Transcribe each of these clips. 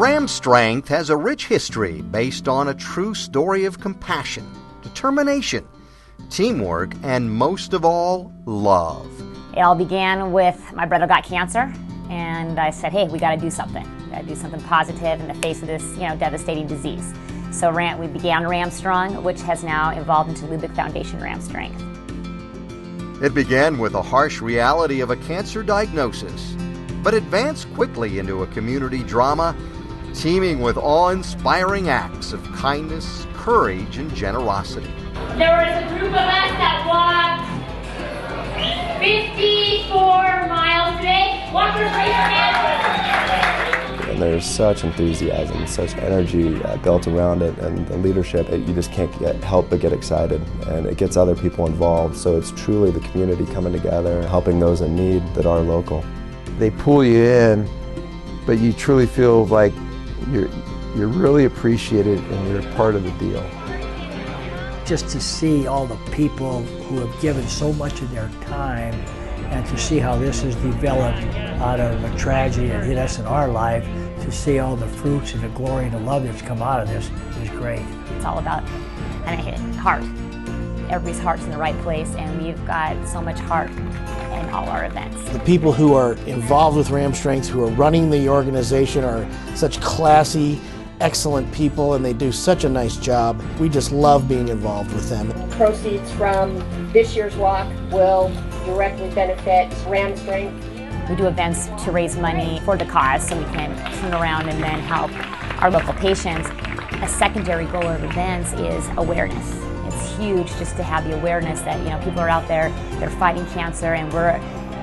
RamStrength has a rich history based on a true story of compassion, determination, teamwork, and most of all, love. It all began with my brother got cancer, and I said, hey, we got to do something. We got to do something positive in the face of this, devastating disease. So we began RamStrong, which has now evolved into Lubick Foundation RamStrength. It began with a harsh reality of a cancer diagnosis, but advanced quickly into a community drama teeming with awe-inspiring acts of kindness, courage, and generosity. There was a group of us that walked 54 miles today. Walkers, raise your hands. And there's such enthusiasm, such energy built around it, and the leadership, you just can't help but get excited, and it gets other people involved. So it's truly the community coming together, helping those in need that are local. They pull you in, but you truly feel like you're really appreciated and you're part of the deal. Just to see all the people who have given so much of their time, and to see how this has developed out of a tragedy that hit us in our life, to see all the fruits and the glory and the love that's come out of this is great. It's all about heart. Everybody's heart's in the right place, and we've got so much heart in all our events. The people who are involved with RamStrength, who are running the organization, are such classy, excellent people, and they do such a nice job. We just love being involved with them. Proceeds from this year's walk will directly benefit RamStrength. We do events to raise money for the cause so we can turn around and then help our local patients. A secondary goal of events is awareness. It's huge just to have the awareness that people are out there, they're fighting cancer, and we're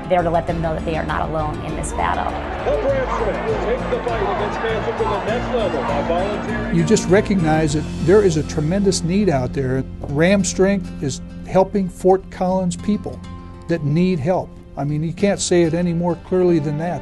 there to let them know that they are not alone in this battle. Help RamStrength take the fight against cancer to the next level by volunteering. You just recognize that there is a tremendous need out there. RamStrength is helping Fort Collins people that need help. I mean, you can't say it any more clearly than that.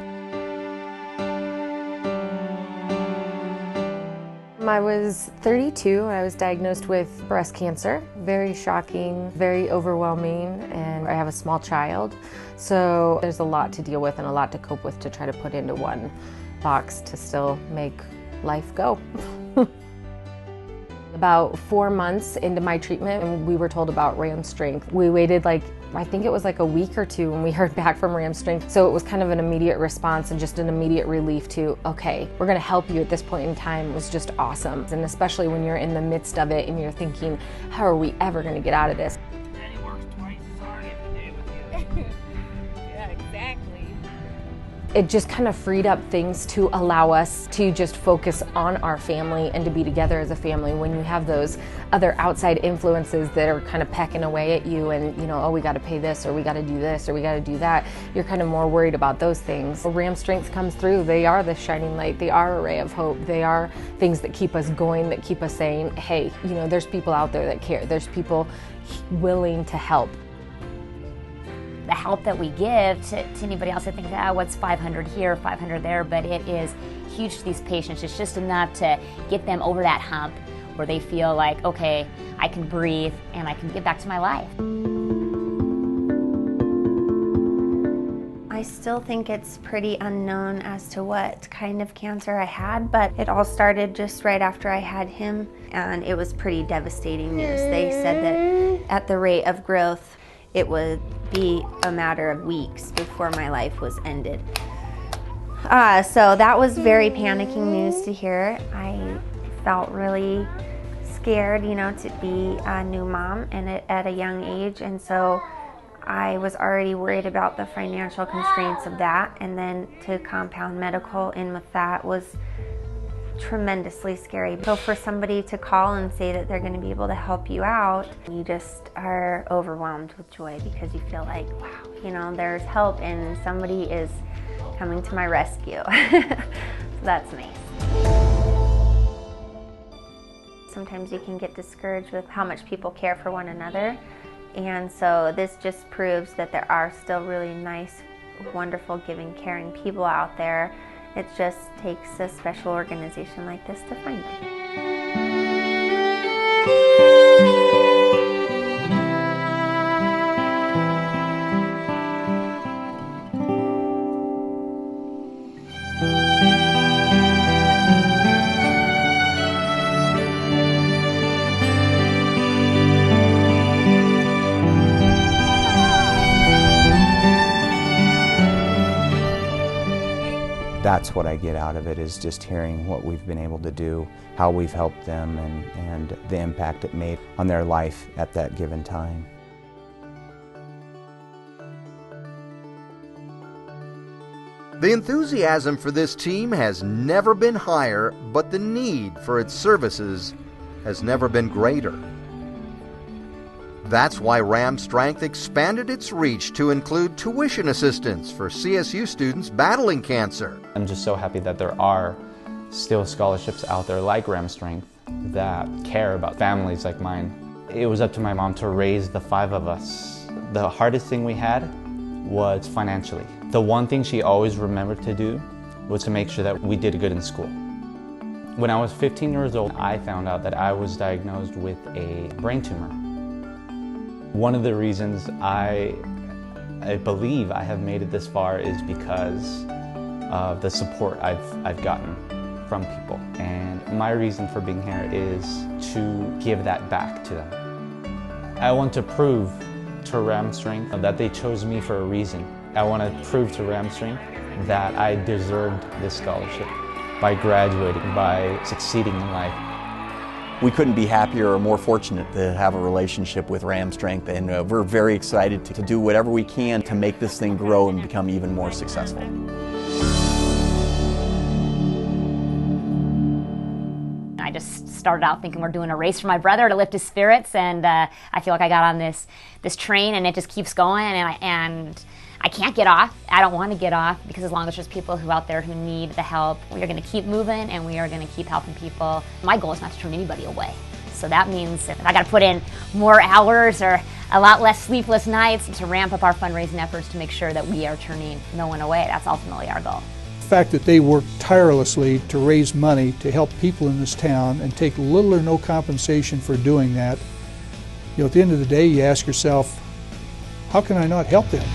I was 32. I was diagnosed with breast cancer. Very shocking, very overwhelming, and I have a small child. So there's a lot to deal with and a lot to cope with to try to put into one box to still make life go. About 4 months into my treatment, and we were told about RamStrength. We waited I think it was a week or two when we heard back from RamStrength. So it was kind of an immediate response and just an immediate relief to, okay, we're gonna help you at this point in time. It was just awesome. And especially when you're in the midst of it and you're thinking, how are we ever gonna get out of this? Daddy works twice as hard every day with you. Yeah, exactly. It just kind of freed up things to allow us to just focus on our family and to be together as a family. When you have those other outside influences that are kind of pecking away at you and, oh, we got to pay this, or we got to do this, or we got to do that, you're kind of more worried about those things. RamStrength comes through. They are the shining light. They are a ray of hope. They are things that keep us going, that keep us saying, hey, there's people out there that care. There's people willing to help. The help that we give to anybody else, I think, what's 500 here, 500 there, but it is huge to these patients. It's just enough to get them over that hump where they feel like, okay, I can breathe and I can get back to my life. I still think it's pretty unknown as to what kind of cancer I had, but it all started just right after I had him, and it was pretty devastating news. They said that at the rate of growth, it would be a matter of weeks before my life was ended. So that was very panicking news to hear. I felt really scared, to be a new mom and at a young age, and so I was already worried about the financial constraints of that, and then to compound medical in with that was tremendously scary. So for somebody to call and say that they're going to be able to help you out, you just are overwhelmed with joy because you feel like, wow, there's help and somebody is coming to my rescue. So that's nice. Sometimes you can get discouraged with how much people care for one another, and so this just proves that there are still really nice, wonderful, giving, caring people out there. It just takes a special organization like this to find them. That's what I get out of it, is just hearing what we've been able to do, how we've helped them, and the impact it made on their life at that given time. The enthusiasm for this team has never been higher, but the need for its services has never been greater. That's why RamStrength expanded its reach to include tuition assistance for CSU students battling cancer. I'm just so happy that there are still scholarships out there like RamStrength that care about families like mine. It was up to my mom to raise the 5 of us. The hardest thing we had was financially. The one thing she always remembered to do was to make sure that we did good in school. When I was 15 years old, I found out that I was diagnosed with a brain tumor. One of the reasons I believe I have made it this far is because of the support I've gotten from people. And my reason for being here is to give that back to them. I want to prove to RamStrength that they chose me for a reason. I want to prove to RamStrength that I deserved this scholarship by graduating, by succeeding in life. We couldn't be happier or more fortunate to have a relationship with RamStrength, and we're very excited to do whatever we can to make this thing grow and become even more successful. I just started out thinking we're doing a race for my brother to lift his spirits, and I feel like I got on this train and it just keeps going, and I can't get off. I don't want to get off, because as long as there's people out there who need the help, we are going to keep moving and we are going to keep helping people. My goal is not to turn anybody away. So that means if I got to put in more hours or a lot less sleepless nights to ramp up our fundraising efforts to make sure that we are turning no one away. That's ultimately our goal. The fact that they work tirelessly to raise money to help people in this town and take little or no compensation for doing that, at the end of the day, you ask yourself, how can I not help them?